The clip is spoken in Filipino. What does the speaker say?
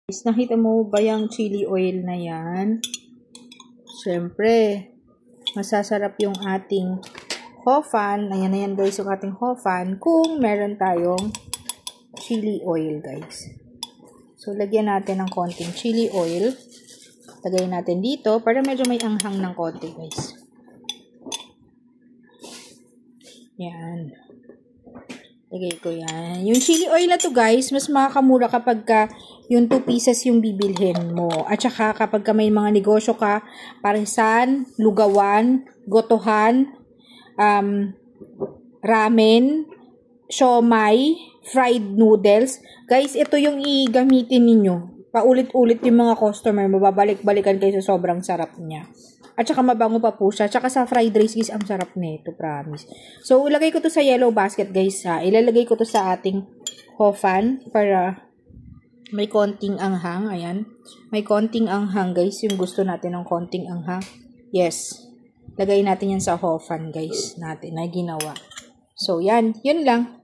Nakita mo ba yung chili oil na yan? Siyempre, masasarap yung ating hofan. Ayan na yan guys, yung ating hofan. Kung meron tayong chili oil guys. So, lagyan natin ng konting chili oil. Lagay natin dito para medyo may anghang ng konti guys. Yan. Lagay ko yan. Yung chili oil na to guys, mas makakamura kapag ka yung 2 pieces yung bibilhin mo. At saka kapag ka may mga negosyo ka, parisan, lugawan, gotohan, ramen, siomai, fried noodles. Guys, ito yung i-gamitin ninyo. Paulit-ulit yung mga customer, mababalik-balikan kayo sa sobrang sarap niya. At saka mabango pa po siya. At saka sa fried rice guys, ang sarap nito, promise. So, ilagay ko to sa yellow basket guys ha. Ilalagay ko to sa ating hofan para may konting anghang. Ayan. May konting anghang guys. Yung gusto natin ng konting anghang. Yes. Lagay natin yan sa hofan guys natin na ginawa. So, yan. Yun lang.